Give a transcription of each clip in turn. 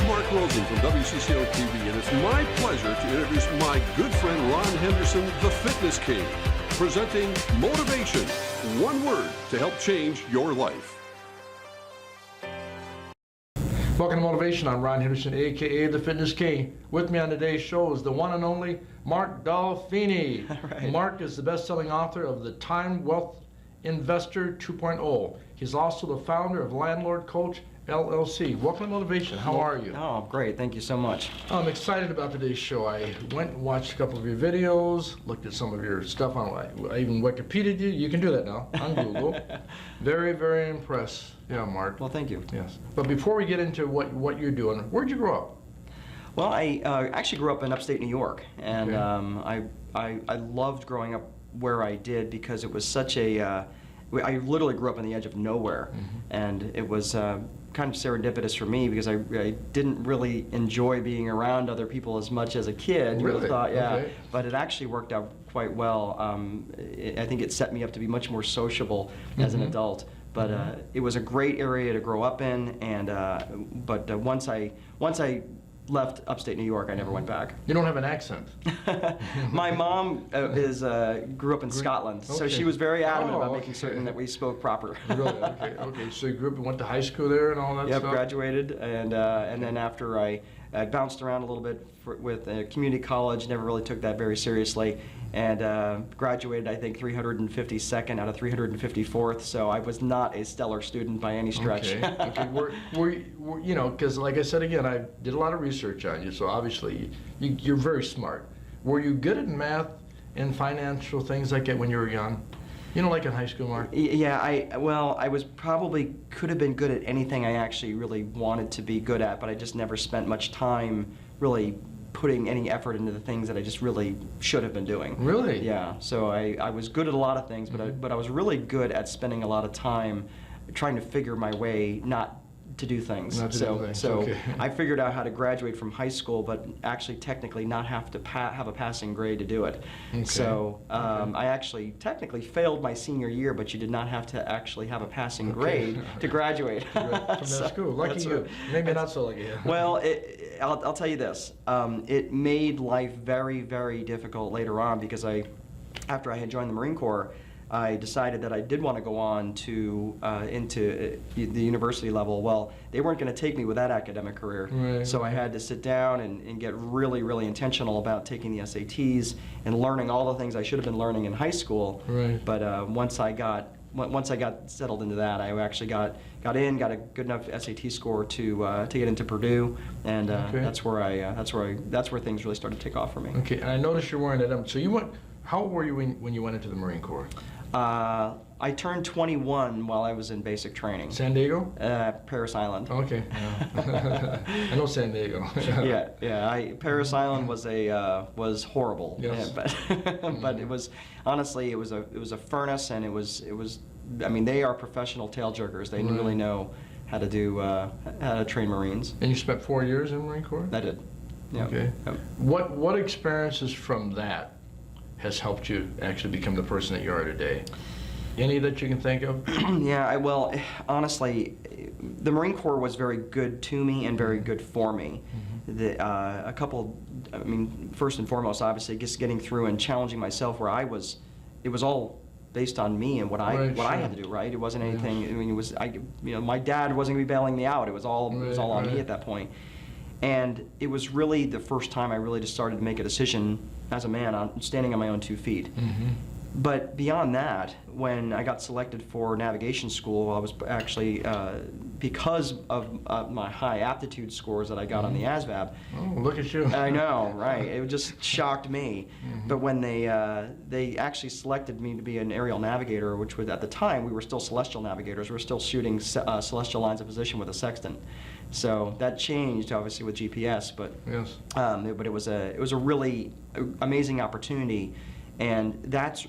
Mark Rosen from WCCO TV, and it's my pleasure to introduce my good friend Ron Henderson, the Fitness King, presenting Motivation, one word to help change your life. Welcome to Motivation. I'm Ron Henderson, aka the Fitness King. With me on today's show is the one and only Mark Dolfini. Right. Mark is the best-selling author of The Time Wealth Investor 2.0. He's also the founder of Landlord Coach LLC. Welcome to Motivation. How are you? Oh, great. Thank you so much. I'm excited about today's show. I went and watched a couple of your videos, looked at some of your stuff on, I even Wikipedia'd you. You can do that now on Google. Very, very impressed. Yeah, Mark. Well, thank you. Yes. But before we get into what you're doing, where'd you grow up? Well, I actually grew up in upstate New York, and Okay. I loved growing up where I did because it was such a I literally grew up on the edge of nowhere, and it was kind of serendipitous for me because I didn't really enjoy being around other people as much as a kid. You would have Really? thought, yeah, Okay. but it actually worked out quite well. I think it set me up to be much more sociable as an adult. But it was a great area to grow up in, and but once I left upstate New York, I never went back. You don't have an accent. My mom grew up in Scotland, so Okay. she was very adamant Oh, about making okay. certain that we spoke proper. Really? Okay. Okay. So you grew up and went to high school there and all that Yep, stuff? graduated, and then after I bounced around a little bit with community college, never really took that very seriously, and graduated, I think, 352nd out of 354th, so I was not a stellar student by any stretch. Okay. Okay. Were you know, because like I said again, I did a lot of research on you, so obviously you're very smart. Were you good at math and financial things like that when you were young? You know, like in high school, Mark? Yeah, I was probably could have been good at anything I actually really wanted to be good at, but I just never spent much time really putting any effort into the things that I just really should have been doing. Really? Yeah, so I was good at a lot of things, but I was really good at spending a lot of time trying to figure my way not to do things. Not to do things, so okay. I figured out how to graduate from high school, but actually technically not have to have a passing grade to do it. Okay. So Okay. I actually technically failed my senior year, but you did not have to actually have a passing Okay. grade to graduate. From that school. Lucky that's you. what- Maybe not so lucky. Well, I'll tell you this. It made life very, very difficult later on because after I had joined the Marine Corps, I decided that I did want to go on to into the university level. Well, they weren't going to take me with that academic career, Right. so I had to sit down and get really, really intentional about taking the SATs and learning all the things I should have been learning in high school. Right. But once I got settled into that, I actually got a good enough SAT score to get into Purdue, and Okay. that's where things really started to take off for me. Okay, and I noticed you're wearing that. So you went. How old were you when you went into the Marine Corps? I turned 21 while I was in basic training. San Diego? Paris Island. Okay. Yeah. I know San Diego. Yeah. Paris Island was horrible. Yes. Yeah, but it was honestly it was a furnace, and it was. I mean, they are professional tail jerkers. They Right. really know how to train Marines. And you spent 4 years in the Marine Corps? I did. Yeah. Okay. Yep. What experiences from that has helped you actually become the person that you are today? Any that you can think of? Yeah, well, honestly, the Marine Corps was very good to me and very good for me. I mean, first and foremost, obviously, just getting through and challenging myself where it was all based on me and what I had to do, right? It wasn't anything, I mean, my dad wasn't going to be bailing me out. It was all on me at that point. And it was really the first time I really just started to make a decision as a man on standing on my own 2 feet. But beyond that, when I got selected for navigation school, I was actually, because of my high aptitude scores that I got on the ASVAB. Oh, look at you. I know, right? It just shocked me. But when they actually selected me to be an aerial navigator, which was at the time we were still celestial navigators. We were still shooting celestial lines of position with a sextant. So that changed obviously with GPS, but Yes. but it was a really amazing opportunity, and that's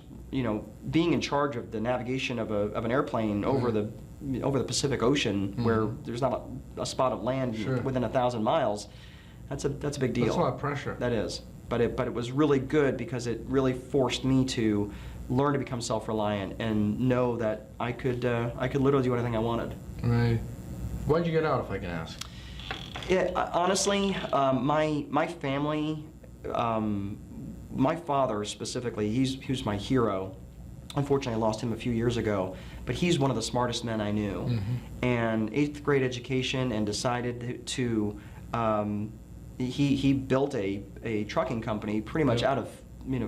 being in charge of the navigation of an airplane over the Pacific Ocean, where there's not a spot of land within 1,000 miles. That's a big deal. That's a lot of pressure. That is, but it was really good because it really forced me to learn to become self-reliant and know that I could literally do anything I wanted. Right. Why'd you get out, if I can ask? Honestly, my family, my father specifically, he's my hero. Unfortunately, I lost him a few years ago, but he's one of the smartest men I knew. Mm-hmm. And 8th grade education, and decided to, he built a trucking company pretty much Yep. out of,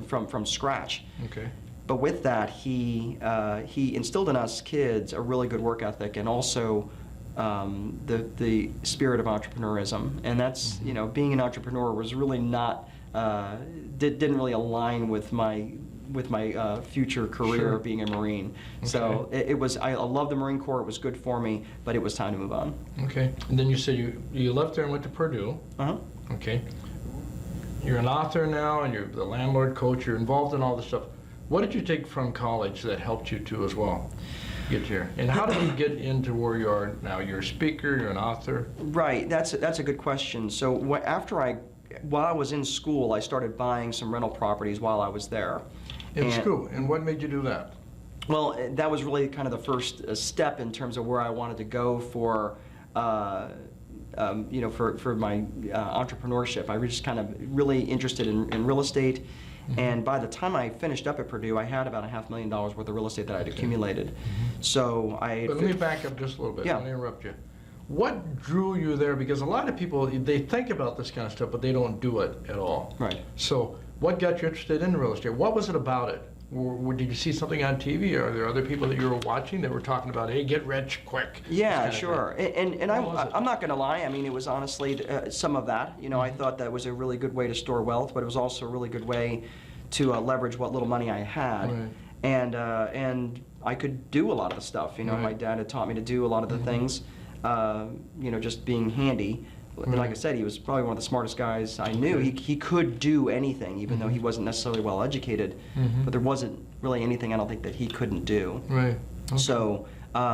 from scratch. Okay. But with that, he instilled in us kids a really good work ethic, and also the spirit of entrepreneurism. And that's, being an entrepreneur was really not, didn't really align with my future career Sure. of being a Marine. Okay. So it was, I love the Marine Corps, it was good for me, but it was time to move on. Okay. And then you said you left there and went to Purdue. Uh-huh. Okay. You're an author now, and you're the landlord coach. You're involved in all this stuff. What did you take from college that helped you too as well get here? And how did you get into where you are now? You're a speaker, you're an author. Right, that's a good question. So while I was in school, I started buying some rental properties while I was there. In school. And what made you do that? Well, that was really kind of the first step in terms of where I wanted to go for, for my entrepreneurship. I was just kind of really interested in real estate. Mm-hmm. And by the time I finished up at Purdue, I had about $500,000 worth of real estate that I'd accumulated. Mm-hmm. So But let me back up just a little bit. Yeah. Let me interrupt you. What drew you there? Because a lot of people, they think about this kind of stuff, but they don't do it at all. Right. So what got you interested in real estate? What was it about it? Did you see something on TV? Or are there other people that you were watching that were talking about, hey, get rich quick? Yeah, sure. And I'm not going to lie. I mean, it was honestly some of that. I thought that was a really good way to store wealth, but it was also a really good way to leverage what little money I had. Right. And I could do a lot of the stuff. Right. My dad had taught me to do a lot of the things. Just being handy. And like I said, he was probably one of the smartest guys I knew. He could do anything, even though he wasn't necessarily well educated. But there wasn't really anything I don't think that he couldn't do. Right. Okay.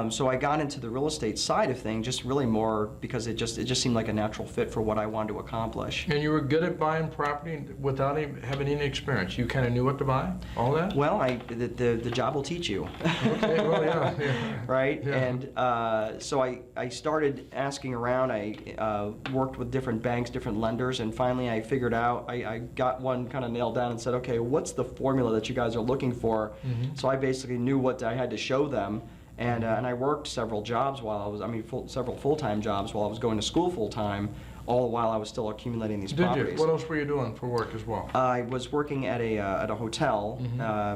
So I got into the real estate side of things just really more because it just seemed like a natural fit for what I wanted to accomplish. And you were good at buying property without having any experience. You kind of knew what to buy, all that? Well, the job will teach you. Okay, well, yeah. Right? Yeah. And so I started asking around. I worked with different banks, different lenders, and finally I figured out, I got one kind of nailed down and said, okay, what's the formula that you guys are looking for? So I basically knew what I had to show them. And I worked several jobs while I was, several full-time jobs while I was going to school full-time, all while I was still accumulating these properties. Did you? What else were you doing for work as well? I was working at a hotel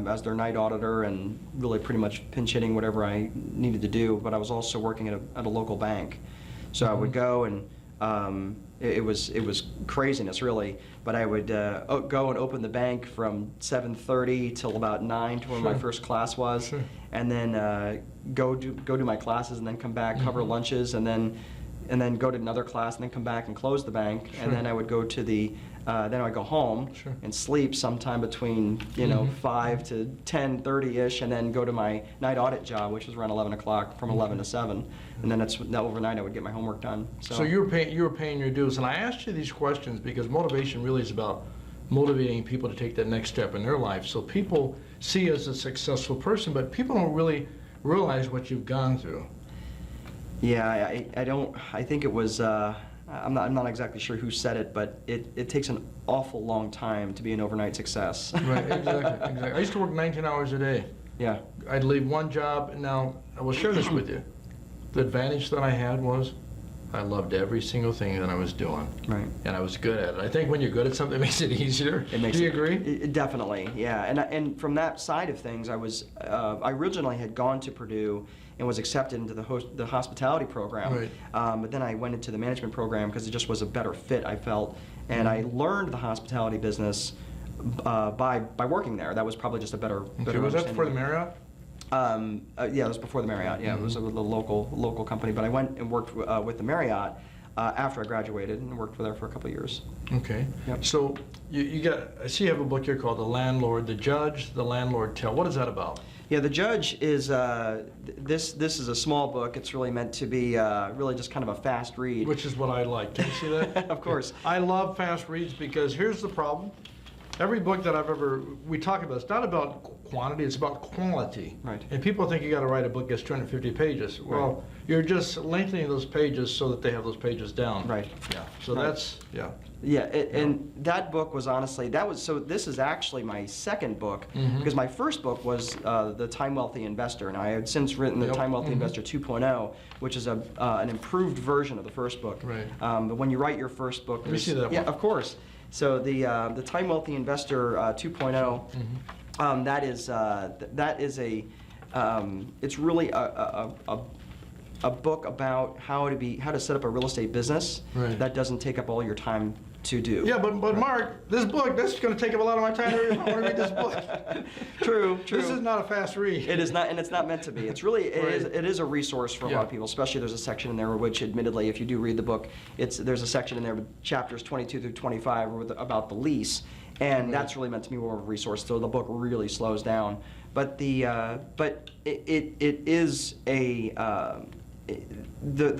as their night auditor and really pretty much pinch hitting whatever I needed to do, but I was also working at a local bank. So I would go and it was craziness really, but I would go and open the bank from 7:30 till about 9 to where my first class was. Sure. And then go do my classes and then come back, cover lunches, and then go to another class and then come back and close the bank. Sure. And then I would go to then I'd go home Sure. and sleep sometime between 5 to 10:30ish, and then go to my night audit job, which was around 11 o'clock from 11 to 7. And then overnight I would get my homework done. So you were paying your dues, and I asked you these questions because motivation really is about motivating people to take that next step in their life. So people see you as a successful person, but people don't really realize what you've gone through. Yeah, I don't. I think it was. I'm not exactly sure who said it, but it takes an awful long time to be an overnight success. Right, exactly. I used to work 19 hours a day. Yeah. I'd leave one job, and now I will share this with you. The advantage that I had was I loved every single thing that I was doing. Right. And I was good at it. I think when you're good at something, it makes it easier. It makes Do you agree? Definitely, yeah. And from that side of things, I originally had gone to Purdue and was accepted into the hospitality program. Right. But then I went into the management program because it just was a better fit, I felt. And I learned the hospitality business by working there. That was probably just a better Okay, was that before the understanding. Marriott? Yeah, it was before the Marriott. Yeah, it was a local company. But I went and worked with the Marriott after I graduated and worked there for a couple of years. Okay. Yep. So you got, I see you have a book here called The Landlord, The Judge, The Landlord Tale. What is that about? Yeah, The Judge is, this is a small book. It's really meant to be really just kind of a fast read. Which is what I like. Can you see that? Of course. I love fast reads because here's the problem. every book that we talk about, it's not about quantity, it's about quality. Right. And people think you got to write a book that's 250 pages. Well, you're just lengthening those pages so that they have those pages down. Right. Yeah. So that's, yeah. Yeah, and that book was honestly, so this is actually my second book, because my first book was The Time Wealthy Investor, and I had since written The Time Wealthy Investor 2.0, which is an improved version of the first book. Right. But when you write your first book, Let me see that one. Yeah, of course. So the Time Wealthy Investor 2.0, that is it's really a book about how to set up a real estate business that doesn't take up all your time to do. Yeah, but Mark, this is going to take up a lot of my time. I want to read this book. True. This is not a fast read. It is not, and it's not meant to be. It's really, it is a resource for a lot of people, especially there's a section in there which, admittedly, if you do read the book, there's a section in there with chapters 22 through 25 about the lease, and that's really meant to be more of a resource, so the book really slows down. But it is the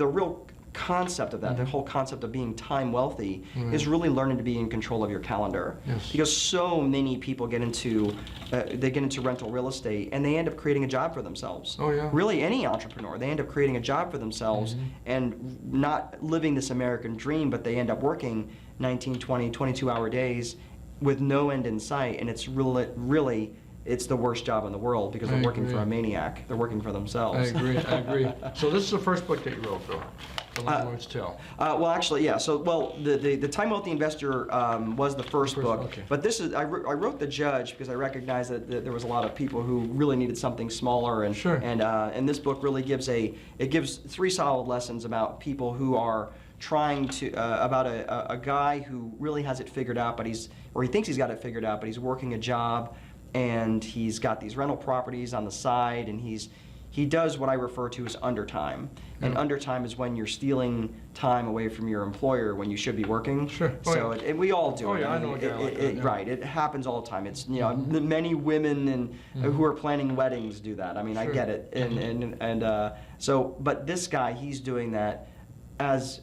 real concept of that, the whole concept of being time wealthy, is really learning to be in control of your calendar. Yes. Because so many people get into rental real estate and they end up creating a job for themselves. Oh, yeah. Really, any entrepreneur, they end up creating a job for themselves and not living this American dream, but they end up working 19, 20, 22-hour days with no end in sight, and it's really it's the worst job in the world because they're working for a maniac. They're working for themselves. I agree. So this is the first book that you wrote, Phil. The Landlord's Tale. Well, actually, yeah. So, the Time Wealthy Investor was the first book, okay. but this is I wrote The Judge because I recognized that there was a lot of people who really needed something smaller, and and this book really gives gives 3 solid lessons about people who are trying to about a guy who really has it figured out, but he thinks he's got it figured out, but he's working a job. And he's got these rental properties on the side, and he does what I refer to as undertime. And undertime is when you're stealing time away from your employer when you should be working. Sure. And we all do it. Yeah, I know a guy like that, yeah. Right. It happens all the time. It's many women who are planning weddings do that. I mean, I get it. But this guy, he's doing that as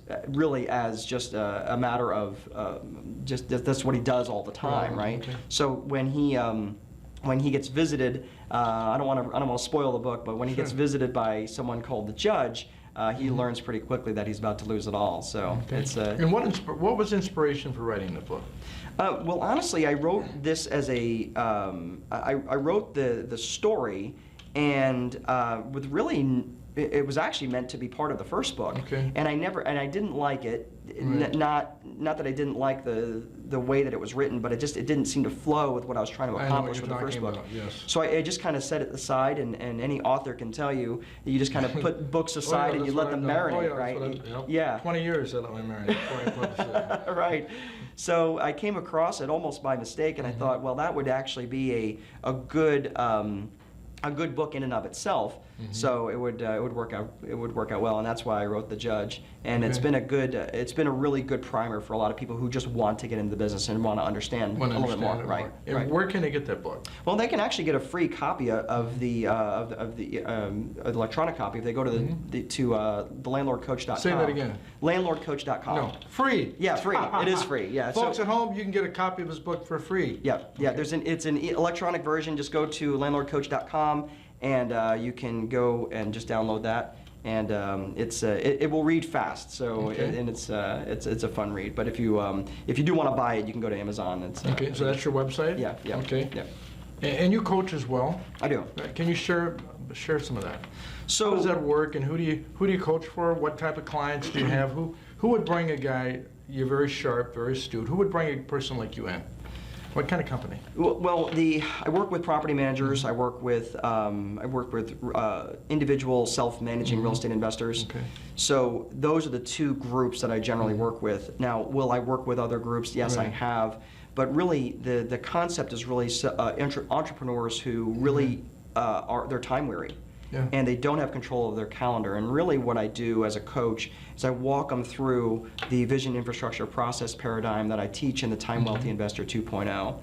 just a matter of that's what he does all the time, right? Okay. So when he gets visited, I don't want to spoil the book, but when he gets visited by someone called the judge, he learns pretty quickly that he's about to lose it all. So it's. And what was inspiration for writing the book? Well, honestly, I wrote this as I wrote the story, and with really. It was actually meant to be part of the first book, and I didn't like it. Right. Not that I didn't like the way that it was written, but it didn't seem to flow with what I was trying to accomplish with the first book. Yes. So I just kind of set it aside, and any author can tell you just kind of put books aside and you let them marinate, right? Yeah. 20 years I let them marinate. Right. So I came across it almost by mistake, and I thought, well, that would actually be a good book in and of itself. So it would work out well, and that's why I wrote The Judge. And it's been a really good primer for a lot of people who just want to get into the business and want to understand a little bit more. Right. And where can they get that book? Well, they can actually get a free copy of the electronic copy if they go to the landlordcoach.com. Say that again. Landlordcoach.com. No, free. Yeah, free. It is free. Yeah. Folks at home, you can get a copy of his book for free. Yeah. It's an electronic version. Just go to landlordcoach.com. And you can go and just download that, and it will read fast. So and it's a fun read. But if you do want to buy it, you can go to Amazon. So that's your website. Yeah. Okay. Yeah. And you coach as well. I do. Can you share some of that? So how does that work, and who do you coach for? What type of clients do you have? Who would bring a guy? You're very sharp, very astute. Who would bring a person like you in? What kind of company? Well, I work with property managers. I work with individual self-managing real estate investors. Okay. So those are the 2 groups that I generally work with. Now, will I work with other groups? Yes, I have. But really, the concept is really entrepreneurs who really they're time weary. Yeah. And they don't have control of their calendar. And really what I do as a coach is I walk them through the vision infrastructure process paradigm that I teach in the Time Wealthy Investor 2.0.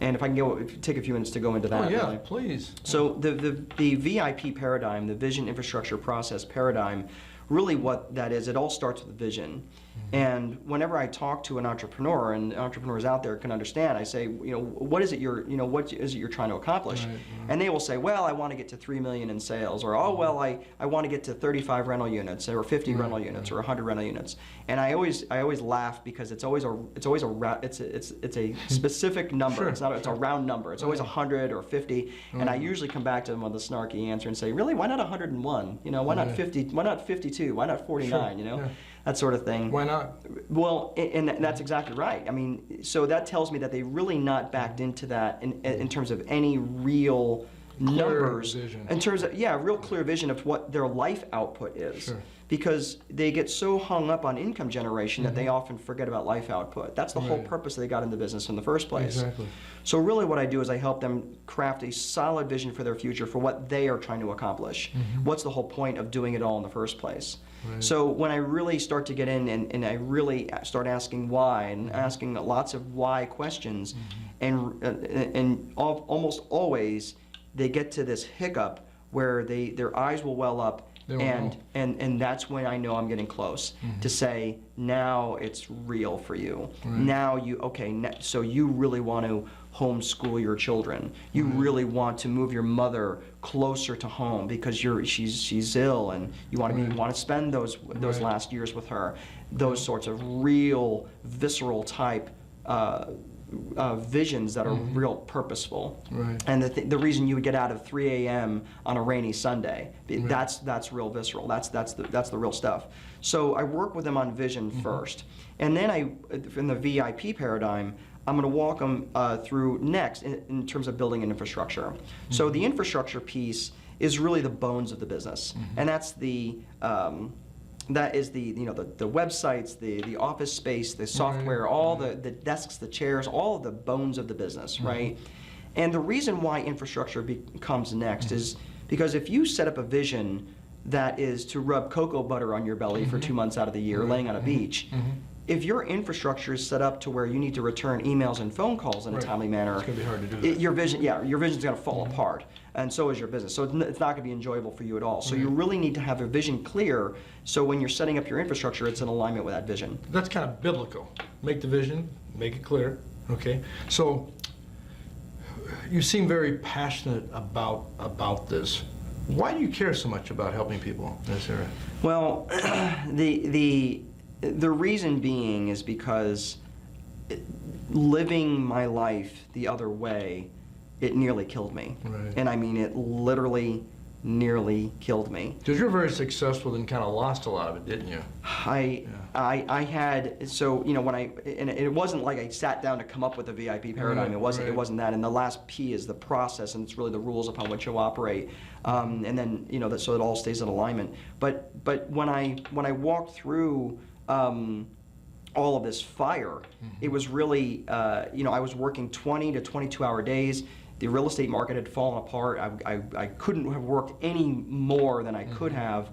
And if I can take a few minutes to go into that. Oh, yeah, really. please. So the VIP paradigm, the vision infrastructure process paradigm, really what that is, it all starts with a vision. And whenever I talk to an entrepreneur, and entrepreneurs out there can understand, I say, what is it what is it you're trying to accomplish? Right. And they will say, well, I want to get to 3 million in sales, or oh, well, I want to get to 35 rental units, or 50 rental units, or 100 rental units. And I always laugh because it's a specific number. Sure. It's a round number. It's always 100 or 50. And I usually come back to them with a snarky answer and say, really, why not 101? Why not 50? Why not 52? Why not 49? Sure. That sort of thing. Why not? Well, and that's exactly right. I mean, so that tells me that they really not backed into that in terms of any real numbers. Vision. In terms of, real clear vision of what their life output is. Sure. Because they get so hung up on income generation that they often forget about life output. That's the whole purpose they got into business in the first place. Exactly. So really what I do is I help them craft a solid vision for their future, for what they are trying to accomplish. What's the whole point of doing it all in the first place? Right. So when I really start to get in and I really start asking why, and asking lots of why questions, and almost always they get to this hiccup where their eyes will well up, and that's when I know I'm getting close to say, now it's real for you. Right. Now so you really want to homeschool your children. You really want to move your mother closer to home because she's ill, and you want to spend those last years with her. Those sorts of real visceral type visions that are real purposeful. Right. And the reason you would get out of 3 a.m. on a rainy Sunday, that's real visceral. That's the real stuff. So I work with them on vision first, and then in the VIP paradigm, I'm going to walk them through next in terms of building an infrastructure. So the infrastructure piece is really the bones of the business, and that's that is the websites, the office space, the software, all the desks, the chairs, all of the bones of the business, right? And the reason why infrastructure comes next is because if you set up a vision that is to rub cocoa butter on your belly for 2 months out of the year, laying on a beach, if your infrastructure is set up to where you need to return emails and phone calls in a timely manner, it's going to be hard to do that. your vision's going to fall apart, and so is your business. So it's not going to be enjoyable for you at all. So you really need to have a vision clear, so when you're setting up your infrastructure, it's in alignment with that vision. That's kind of biblical. Make the vision, make it clear. Okay. So you seem very passionate about this. Why do you care so much about helping people in this area? Well, the reason being is because living my life the other way, it nearly killed me. Right. And I mean, it literally nearly killed me. Because you're very successful and kind of lost a lot of it, didn't you? I had, so, when and it wasn't like I sat down to come up with a VIP paradigm. It wasn't that. And the last P is the process, and it's really the rules upon which you operate. And then, so it all stays in alignment. But when I walked through all of this fire, it was really, I was working 20 to 22-hour days. The real estate market had fallen apart. I couldn't have worked any more than I could have.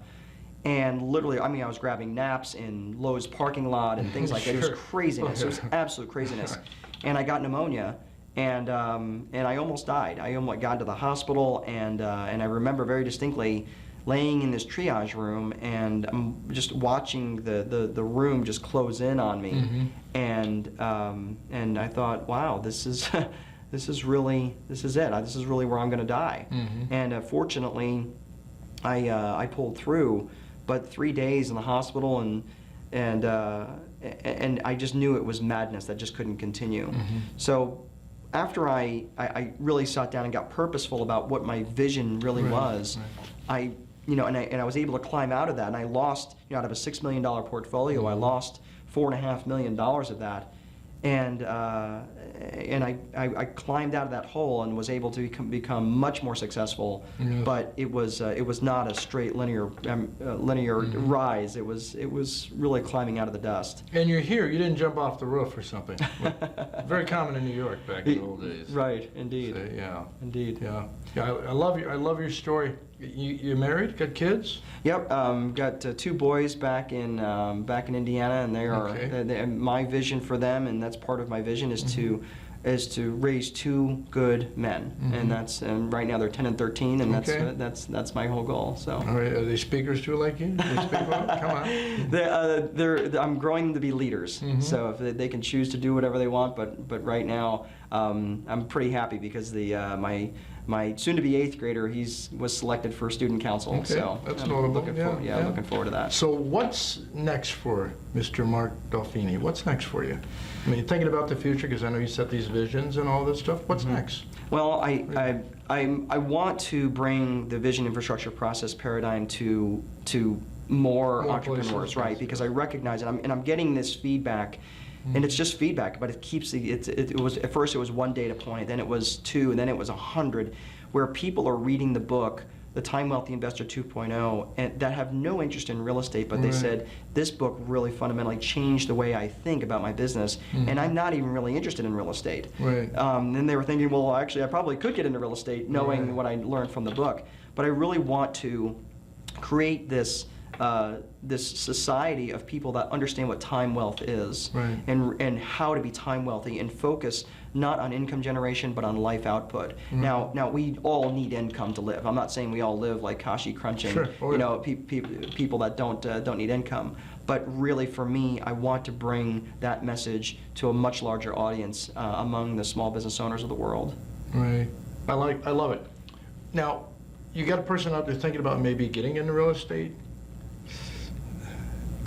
And literally, I was grabbing naps in Lowe's parking lot and things like that. It was craziness. It was absolute craziness. And I got pneumonia, and I almost died. I almost got to the hospital, and I remember very distinctly laying in this triage room, and I'm just watching the room just close in on me. And I thought, wow, this is this is it. This is really where I'm going to die. And fortunately, I pulled through. But 3 days in the hospital, and I just knew it was madness that just couldn't continue. So after I really sat down and got purposeful about what my vision really was, I was able to climb out of that, and I lost, out of a $6 million portfolio, I lost $4.5 million of that. And I climbed out of that hole and was able to become much more successful. But it was not a straight linear rise. It was really climbing out of the dust. And you're here. You didn't jump off the roof or something. Very common in New York back in the old days. Right. Indeed. So, yeah. Indeed. Yeah. Yeah. I love your story. You married? Got kids? Yep. Got 2 boys back in Indiana, and they are my vision for them, and that's part of my vision is to is to raise 2 good men, and right now they're 10 and 13, and Okay. that's my whole goal. So. All right, are they speakers too like you? They speak well? Come on. I'm growing them to be leaders, so if they can choose to do whatever they want, but right now I'm pretty happy because my soon-to-be 8th grader, was selected for student council. Okay, So that's I'm notable. looking forward to that. So what's next for Mr. Mark Dolfini? What's next for you? I mean, thinking about the future, because I know you set these visions and all this stuff. What's next? Well, I want to bring the vision infrastructure process paradigm to more entrepreneurs, places, right? yes, Because I recognize it, and I'm getting this feedback, and it's just feedback, but it keeps it was at first it was 1 data point, then it was 2, and then it was 100, where people are reading the book, The Time Wealthy Investor 2.0, and that have no interest in real estate, but they said this book really fundamentally changed the way I think about my business, and I'm not even really interested in real estate. Right. Then they were thinking, well, actually, I probably could get into real estate, knowing what I learned from the book, but I really want to create this society of people that understand what time wealth is, Right. and how to be time wealthy, and focus not on income generation but on life output. Now we all need income to live. I'm not saying we all live like Kashi crunching, Sure. people that don't need income. But really, for me, I want to bring that message to a much larger audience among the small business owners of the world. Right. I love it. Now, you got a person out there thinking about maybe getting into real estate.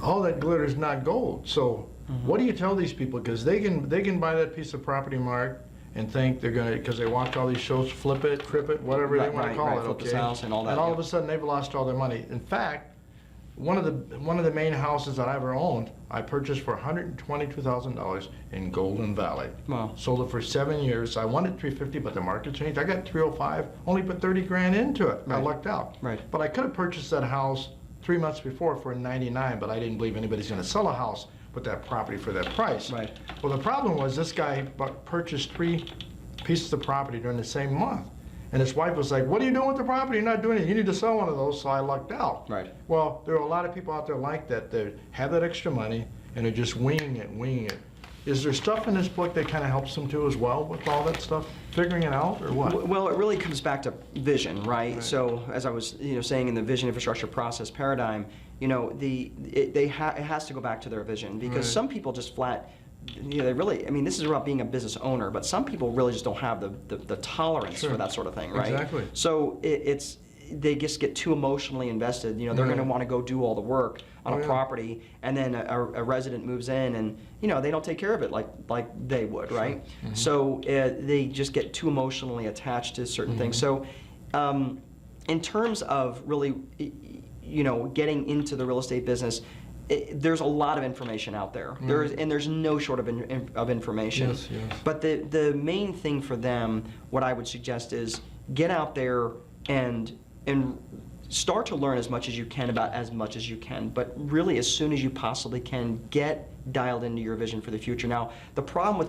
All that glitter is not gold. So what do you tell these people? Because they can buy that piece of property, Mark, and think they're gonna, because they watch all these shows, flip it, trip it, whatever they want to call it. Flip Okay. this house and all that. And all yeah. of a sudden they've lost all their money. In fact, one of the main houses that I ever owned, I purchased for $122,000 in Golden Valley. Wow. Sold it for 7 years. I wanted $350, but the market changed. I got $305. Only put 30 grand into it. I Right. lucked out. Right. But I could have purchased that house 3 months before for $99, but I didn't believe anybody's going to sell a house with that property for that price. Right. Well, the problem was this guy purchased 3 pieces of property during the same month. And his wife was like, what are you doing with the property? You're not doing it. You need to sell one of those. So I lucked out. Right. Well, there are a lot of people out there like that. They have that extra money and they're just winging it. Is there stuff in this book that kind of helps them too as well with all that stuff? Figuring it out or what? Well, it really comes back to vision, right? So as I was saying in the vision infrastructure process paradigm, it has to go back to their vision, because Right. some people just flat, they really, this is about being a business owner, but some people really just don't have the tolerance Sure. for that sort of thing, right? Exactly. So they just get too emotionally invested. They're going to Right. want to go do all the work on Oh, a yeah. property, and then a resident moves in, and they don't take care of it like they would, right? So they just get too emotionally attached to certain things. So in terms of really, getting into the real estate business, there's a lot of information out there. There's no short of information. Yes, yes. But the main thing for them, what I would suggest is get out there and start to learn as much as you can about as much as you can, but really as soon as you possibly can, get dialed into your vision for the future. Now, the problem with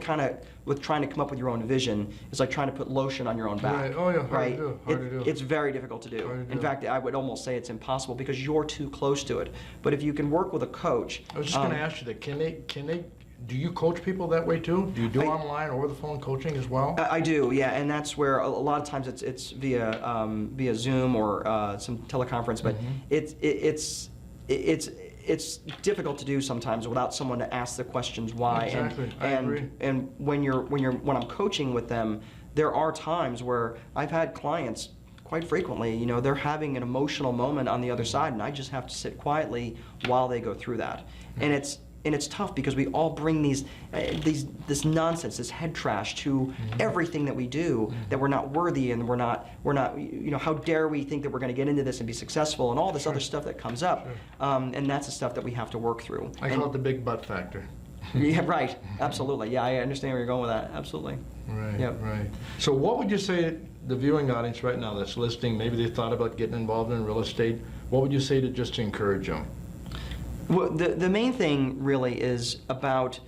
trying to come up with your own vision is like trying to put lotion on your own back. Right. Oh, yeah, hard to right? do, hard to do. It's very difficult to do. Hard to In do. fact, I would almost say it's impossible because you're too close to it. But if you can work with a coach, I was just going to ask you that. Can they? Do you coach people that way too? Do you do I- online or over the phone coaching as well? I do, yeah, and that's where a lot of times it's via Zoom or some teleconference, but it's difficult to do sometimes without someone to ask the questions why. Exactly, I agree. And when I'm coaching with them, there are times where I've had clients quite frequently, they're having an emotional moment on the other side, and I just have to sit quietly while they go through that, and it's tough because we all bring this nonsense, this head trash to everything that we do, that we're not worthy, and we're not how dare we think that we're going to get into this and be successful, and all this other stuff that comes up, and that's the stuff that we have to work through. I call it the big butt factor. Yeah, right. Absolutely. Yeah, I understand where you're going with that. Absolutely. Right, Yep. right. So what would you say to the viewing audience right now that's listening, maybe they thought about getting involved in real estate, what would you say to encourage them? Well, the main thing really is about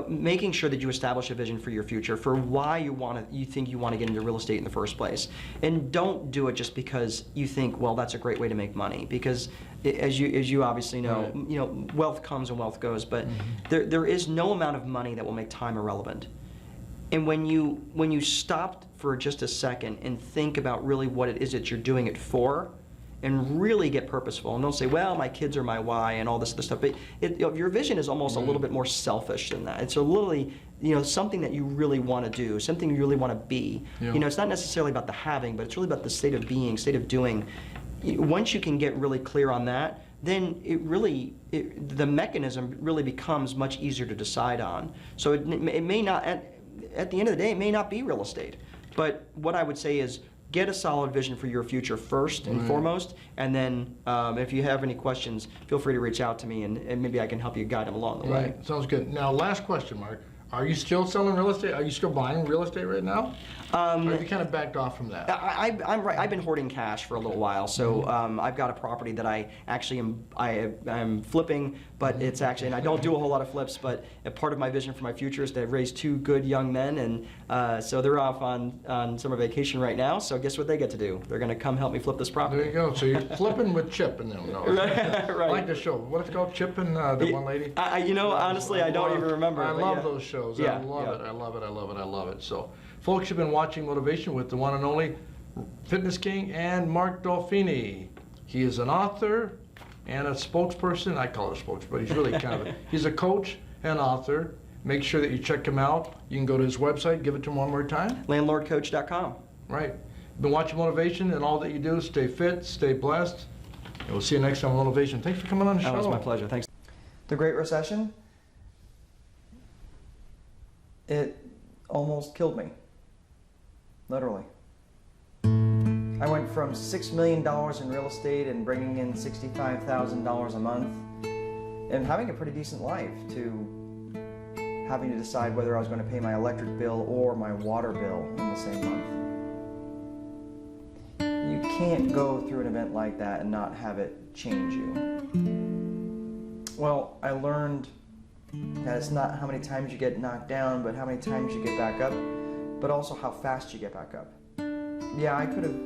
making sure that you establish a vision for your future, for why you think you want to get into real estate in the first place, and don't do it just because you think, well, that's a great way to make money. Because as you obviously know, Right. wealth comes and wealth goes, but there is no amount of money that will make time irrelevant. And when you stop for just a second and think about really what it is that you're doing it for, and really get purposeful, and don't say, well, my kids are my why and all this other stuff, but your vision is almost a little bit more selfish than that. It's a literally, something that you really want to do, something you really want to be. Yeah. It's not necessarily about the having, but it's really about the state of being, state of doing. Once you can get really clear on that, then the mechanism really becomes much easier to decide on. So it may not, at the end of the day, it may not be real estate. But what I would say is, get a solid vision for your future first and foremost, and then if you have any questions, feel free to reach out to me, and maybe I can help you guide them along the way. Right, sounds good. Now, last question, Mark. Are you still selling real estate? Are you still buying real estate right now? Or have you kind of backed off from that? I've been hoarding cash for a little while, so I've got a property that I actually am flipping, but it's actually, and I don't do a whole lot of flips, but a part of my vision for my future is to raise 2 good young men, and so they're off on summer vacation right now, so guess what they get to do? They're going to come help me flip this property. There you go. So you're flipping with Chip and them. No. Right. I like the show. What it's called? Chip and the one lady? Honestly, I don't even remember. I love those shows. Yeah, I love it. So, folks, you've been watching Motivation with the one and only Fitness King and Mark Dolfini. He is an author and a spokesperson. I call it a spokesperson, but he's really kind of he's a coach and author. Make sure that you check him out. You can go to his website. Give it to him one more time. Landlordcoach.com. Right. Been watching Motivation, and all that you do, stay fit, stay blessed, and we'll see you next time on Motivation. Thanks for coming on the show. That was my pleasure. Thanks. The Great Recession, it almost killed me, literally. I went from $6 million in real estate and bringing in $65,000 a month and having a pretty decent life to having to decide whether I was going to pay my electric bill or my water bill in the same month. You can't go through an event like that and not have it change you. Well, I learned that it's not how many times you get knocked down, but how many times you get back up, but also how fast you get back up. Yeah, I could have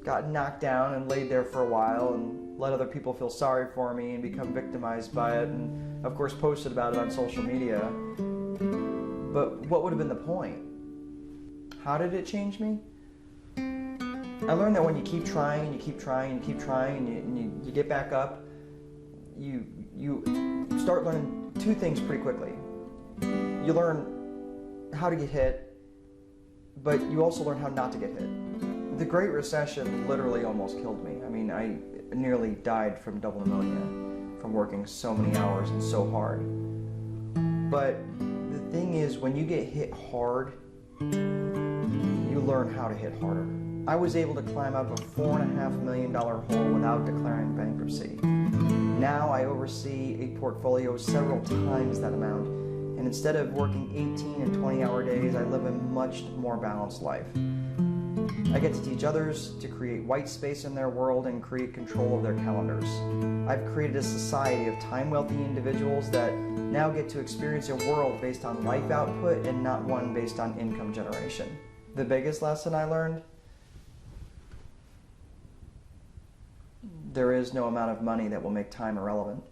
gotten knocked down and laid there for a while and let other people feel sorry for me and become victimized by it, and of course posted about it on social media. But what would have been the point? How did it change me? I learned that when you keep trying and you keep trying and you keep trying and you get back up, you start learning 2 things pretty quickly. You learn how to get hit, but you also learn how not to get hit. The Great Recession literally almost killed me. I mean, I nearly died from double pneumonia from working so many hours and so hard. But the thing is, when you get hit hard, you learn how to hit harder. I was able to climb out of a $4.5 million hole without declaring bankruptcy. Now I oversee a portfolio several times that amount, and instead of working 18 and 20-hour days, I live a much more balanced life. I get to teach others to create white space in their world and create control of their calendars. I've created a society of time-wealthy individuals that now get to experience a world based on life output and not one based on income generation. The biggest lesson I learned: there is no amount of money that will make time irrelevant.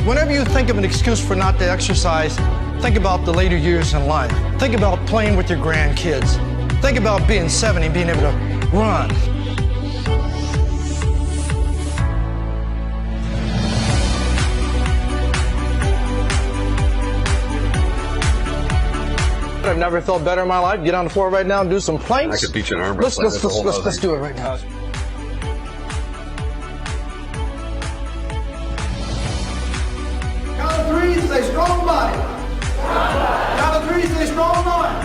Whenever you think of an excuse for not to exercise, think about the later years in life. Think about playing with your grandkids. Think about being 70 and being able to run. I've never felt better in my life. Get on the floor right now and do some planks. I could beat you in arm wrestling. Let's do it right now. Count of 3, say strong body. Count of 3, say strong mind.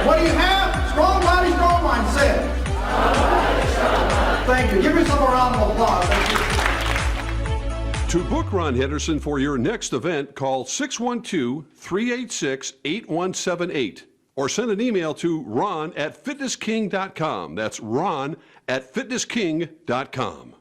What do you have? Strong body, strong mind. Say it. Thank you. Give yourself a round of applause. Thank you. To book Ron Henderson for your next event, call 612-386-8178 or send an email to ron@fitnessking.com. That's ron@fitnessking.com.